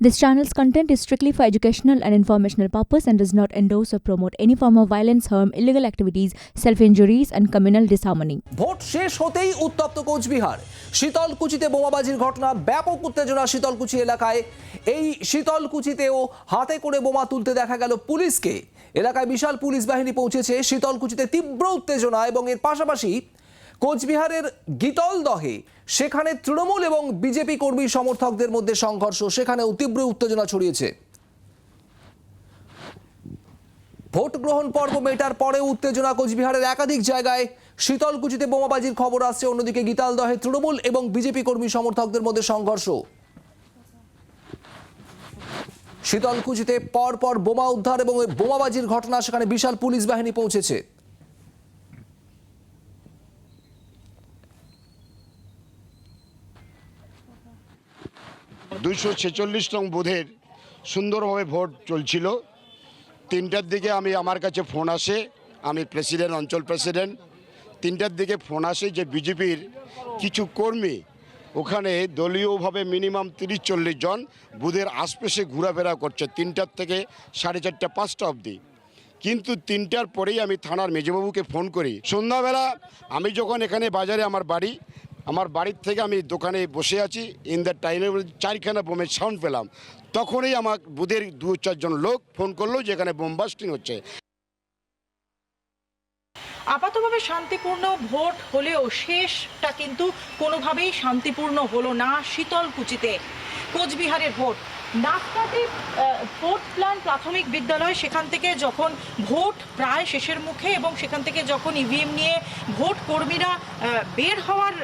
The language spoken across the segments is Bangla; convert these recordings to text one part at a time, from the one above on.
This channel's content is strictly for educational and informational purpose and does not endorse or promote any form of violence, harm, illegal activities, self-injuries and communal disharmony. Vote শেষ হতেই উত্তপ্ত কোচবিহার। শীতলকুচিতে বোমাবাজির ঘটনা, ব্যাপক উত্তেজনা শীতলকুচি এলাকায়। এই শীতলকুচিতেও হাতে করে বোমা তুলতে দেখা গেল পুলিশকে। এলাকায় বিশাল পুলিশ বাহিনী পৌঁছেছে। শীতলকুচিতে তীব্র উত্তেজনা এবং এর পাশাপাশি কোচবিহারের গীতলদহে সেখানে তৃণমূল এবং বিজেপি কর্মী সমর্থকদের মধ্যে সংঘর্ষ, সেখানেও তীব্র উত্তেজনা ছড়িয়েছে। ভোট গ্রহণ পর্ব মেটার পরে উত্তেজনা কোচবিহারের একাধিক জায়গায়। শীতলকুচিতে বোমাবাজির খবর আসছে, অন্যদিকে গীতালদহে তৃণমূল এবং বিজেপি কর্মী সমর্থকদের মধ্যে সংঘর্ষ। শীতলকুচিতে পরপর বোমা উদ্ধার এবং বোমাবাজির ঘটনা, সেখানে বিশাল পুলিশ বাহিনী পৌঁছেছে। দুইশো 46 নং বুথের সুন্দরভাবে ভোট চলছিল। 3টার দিকে আমার কাছে ফোন আসে, আমি প্রেসিডেন্ট, অঞ্চল প্রেসিডেন্ট। 3টার দিকে ফোন আসে যে বিজেপির কিছু কর্মী ওখানে দলীয়ভাবে মিনিমাম 30-40 জন বুথের আশপাশে ঘোরাফেরা করছে 3টার থেকে 4:30, 5টা অবধি। কিন্তু 3টার পরেই আমি থানার মেজবাবুকে ফোন করি। সন্ধ্যাবেলা আমি যখন এখানে বাজারে আমার বাড়ির থেকে আমি দোকানে বসে আছি, ইন দ্য টাইমে 4খানা বোমের সাউন্ড পেলাম। তখনই আমার বুথের 2-4 জন লোক ফোন করলো যে এখানে বোম বাস্টিং হচ্ছে। আপাতভাবে শান্তিপূর্ণ ভোট হলেও শেষটা কিন্তু কোনোভাবেই শান্তিপূর্ণ হলো না শীতলকুচিতে। কোচবিহারের ভোট নাককাটি ফোর্থ প্ল্যান প্রাথমিক বিদ্যালয়, সেখান থেকে যখন ভোট প্রায় শেষের মুখে এবং সেখান থেকে যখন ইভিএম নিয়ে ভোট কর্মীরা বের হওয়ার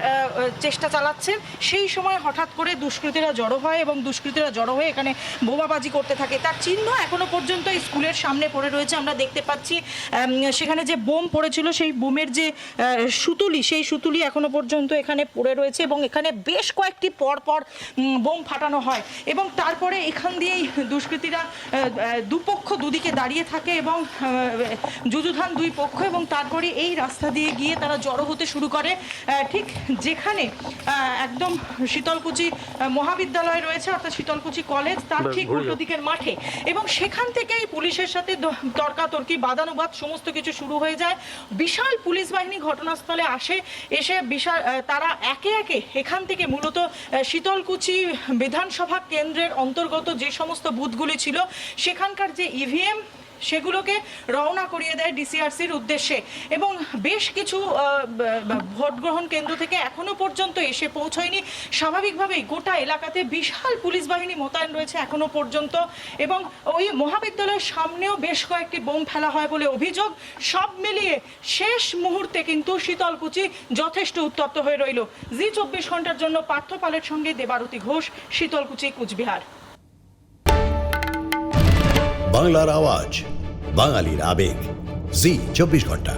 চেষ্টা চালাচ্ছেন, সেই সময় হঠাৎ করে দুষ্কৃতীরা জড়ো হয় এবং দুষ্কৃতীরা জড়ো হয়ে এখানে বোমাবাজি করতে থাকে। তার চিহ্ন এখনো পর্যন্ত স্কুলের সামনে পড়ে রয়েছে। আমরা দেখতে পাচ্ছি সেখানে যে বোম পড়েছিল, সেই বোমের যে সুতুলি, সেই সুতুলি এখনো পর্যন্ত এখানে পড়ে রয়েছে এবং এখানে বেশ কয়েকটি পরপর বোম ফাটানো হয় এবং তারপরে এখান দিয়েই দুষ্কৃতীরা দুপক্ষ দুদিকে দাঁড়িয়ে থাকে এবং যুযুধান দুই পক্ষ, এবং তারপরে এই রাস্তা দিয়ে গিয়ে তারা জড়ো হতে শুরু করে ঠিক যেখানে একদম শীতলকুচি মহাবিদ্যালয় রয়েছে, অর্থাৎ শীতলকুচি কলেজ, তার ঠিক উল্টো দিকের মাঠে। এবং সেখান থেকেই পুলিশের সাথে তর্কাতর্কি, বাদানুবাদ সমস্ত কিছু শুরু হয়ে যায়। বিশাল পুলিশ বাহিনী ঘটনাস্থলে এসে বিশাল তারা একে একে এখান থেকে মূলত শীতলকুচি বিধানসভা কেন্দ্রের অন্তর্গত যে সমস্ত বুথগুলি ছিল সেখানকার যে ইভিএম, সেগুলোকে রওনা করিয়ে দেয় ডিসিআরসির উদ্দেশ্যে। এবং বেশ কিছু ভোট গ্রহণ কেন্দ্র থেকে এখনো পর্যন্ত এসে পৌঁছয়নি। স্বাভাবিকভাবেই গোটা এলাকাতে বিশাল পুলিশ বাহিনী মোতায়েন রয়েছে এখনো পর্যন্ত এবং ওই মহাবিদ্যালয়ের সামনেও বেশ কয়েকটি বোম ফেলা হয় বলে অভিযোগ। সব মিলিয়ে শেষ মুহূর্তে কিন্তু শীতলকুচি যথেষ্ট উত্তপ্ত হয়ে রইল। জি 24 ঘন্টার জন্য পার্থ পালের সঙ্গে দেবারতী ঘোষ, শীতলকুচি, কুচবিহার। বাংলার আওয়াজ, বাঙালির আবেগ, জি 24 ঘন্টা।